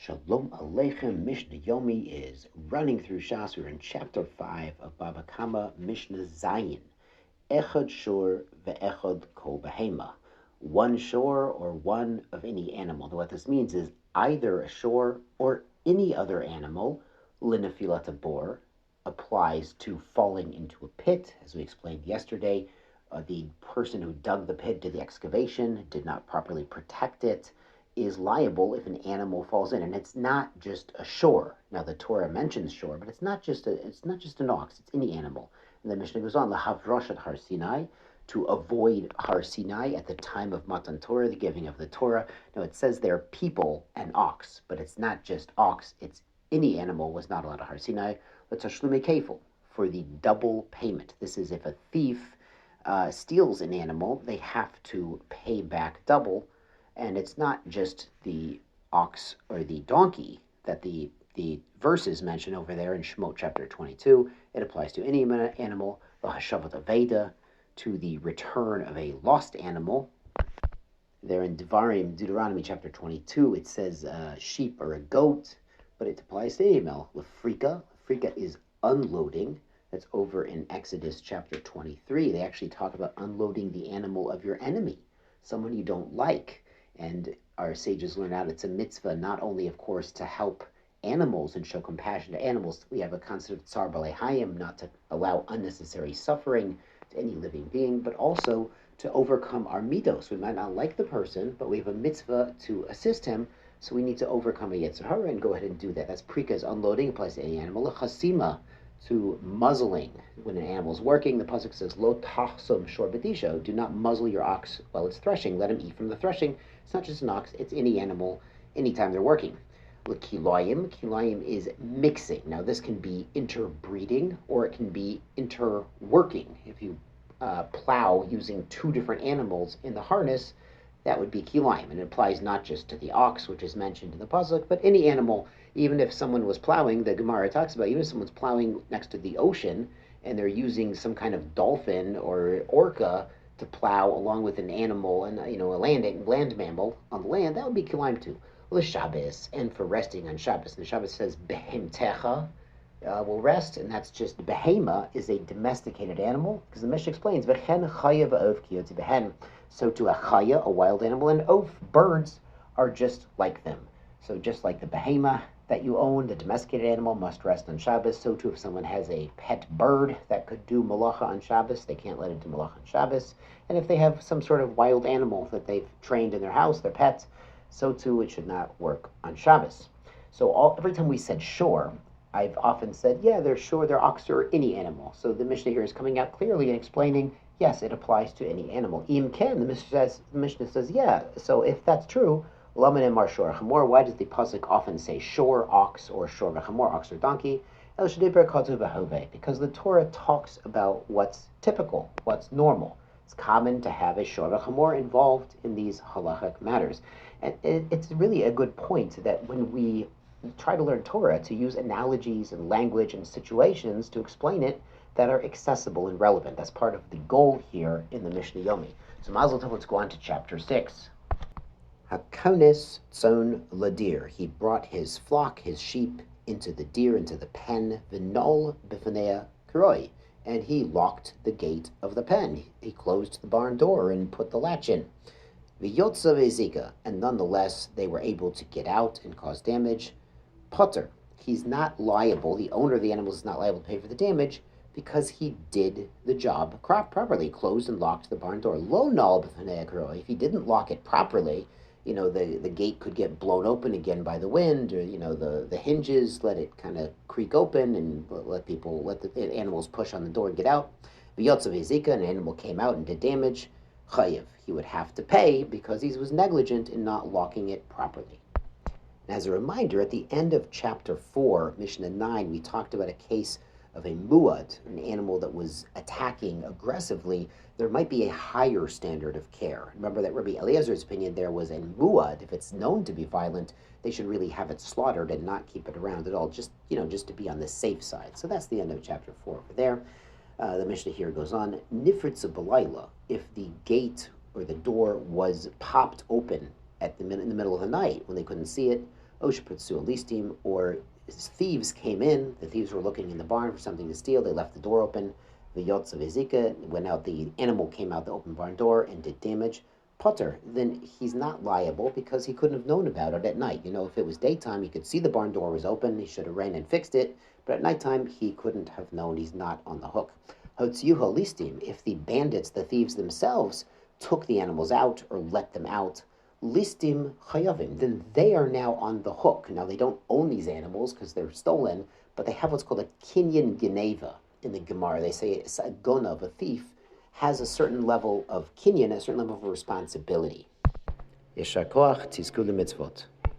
Shalom Aleichem. Mishnah Yomi is running through Shas. We're in chapter 5 of Bava Kama, Mishnah Zayin. Echad shor ve'echad kol behema. One shore or one of any animal. Now what this means is either a shore or any other animal, l'nefilat bor, applies to falling into a pit. As we explained yesterday, the person who dug the pit, did the excavation, did not properly protect it, is liable if an animal falls in. And it's not just a shore. Now the Torah mentions shore, but it's not just an ox, it's any animal. And the Mishnah goes on, Lahavroshat Har Sinai, to avoid Har Sinai at the time of Matan Torah, the giving of the Torah. Now it says there people and ox, but it's not just ox, it's any animal was not allowed to Har Sinai. L'tashlume kefil, for the double payment. This is if a thief steals an animal, they have to pay back double. And it's not just the ox or the donkey that the verses mention over there in Shemot chapter 22. It applies to any animal, the hashavat aveda, to the return of a lost animal. There in Deuteronomy chapter 22, it says sheep or a goat, but it applies to any animal. Lefrika is unloading. That's over in Exodus chapter 23. They actually talk about unloading the animal of your enemy, someone you don't like. And our sages learn out it's a mitzvah not only, of course, to help animals and show compassion to animals. We have a concept of tsar balei hayim, not to allow unnecessary suffering to any living being, but also to overcome our midos. We might not like the person, but we have a mitzvah to assist him, so we need to overcome a yetzer hara and go ahead and do that. That's prika's unloading, applies to any animal. Chasima, to muzzling. When an animal is working, the pasuk says, Lo tachsom shor bedisho, do not muzzle your ox while it's threshing. Let him eat from the threshing. It's not just an ox, it's any animal, anytime they're working. Kilayim is mixing. Now this can be interbreeding or it can be interworking. If you plow using two different animals in the harness, that would be kilayim. And it applies not just to the ox, which is mentioned in the pasuk, but any animal. Even if someone was plowing, the Gemara talks about, even if someone's plowing next to the ocean and they're using some kind of dolphin or orca to plow along with an animal and a land mammal on the land, that would be kilayim too. L'Shabbos, and for resting on Shabbos. And the Shabbos says behemtecha will rest, and that's just behema is a domesticated animal, because the Mishnah explains v'chen chaya v'ov kiyotzi behen. So to a chaya, a wild animal, and oaf, birds are just like them. So just like the behema that you own, the domesticated animal must rest on Shabbos. So too, if someone has a pet bird that could do malacha on Shabbos, they can't let it do malacha on Shabbos. And if they have some sort of wild animal that they've trained in their house, their pet, so too it should not work on Shabbos. So every time we said shore, I've often said, yeah, they're shore, they're ox, or any animal. So the Mishnah here is coming out clearly and explaining, yes, it applies to any animal. Im ken, the Mishnah says, yeah, so if that's true, Laman and Marshor Chamor, why does the pasuk often say shore ox or shore v'chamor, ox or donkey? El shediber katu v'hove, because the Torah talks about what's typical, what's normal. It's common to have a shore v'chamor involved in these halachic matters. And it's really a good point that when we try to learn Torah, to use analogies and language and situations to explain it that are accessible and relevant. That's part of the goal here in the Mishnah Yomi. So Mazel Tov, let's go on to chapter 6. Hakonis tzon ladir. He brought his flock, his sheep, into the pen, v'nol b'fanea kuroi, and he locked the gate of the pen. He closed the barn door and put the latch in. V'yotza ve'zika, and nonetheless they were able to get out and cause damage. Potter, he's not liable, the owner of the animal is not liable to pay for the damage because he did the job properly, closed and locked the barn door. Lo nol b'fanea kuroi, if he didn't lock it properly, the gate could get blown open again by the wind, or, the hinges, let it kind of creak open and let the animals push on the door and get out. V'yotzav Ezika, an animal came out and did damage. Chayiv, he would have to pay because he was negligent in not locking it properly. And as a reminder, at the end of chapter 4, Mishnah 9, we talked about a case of a muad, an animal that was attacking aggressively. There might be a higher standard of care. Remember that Rabbi Eliezer's opinion there was a muad, if it's known to be violent, they should really have it slaughtered and not keep it around at all, just to be on the safe side. So that's the end of chapter 4 over there. The Mishnah here goes on, Nifritza B'layla, if the gate or the door was popped open in the middle of the night when they couldn't see it, Oshputsu listim, or thieves came in. The thieves were looking in the barn for something to steal. They left the door open. The yotza vizika went out. The animal came out the open barn door and did damage. Potter, then he's not liable because he couldn't have known about it at night. If it was daytime, he could see the barn door was open. He should have ran and fixed it. But at nighttime, he couldn't have known. He's not on the hook. Hotziyuha listim, if the bandits, the thieves themselves, took the animals out or let them out, listim chayavim, then they are now on the hook. Now, they don't own these animals because they're stolen, but they have what's called a kinyan geneva in the Gemara. They say a gonav, a thief, has a certain level of kinyan, a certain level of responsibility. Yeshar koach tizku mitzvot.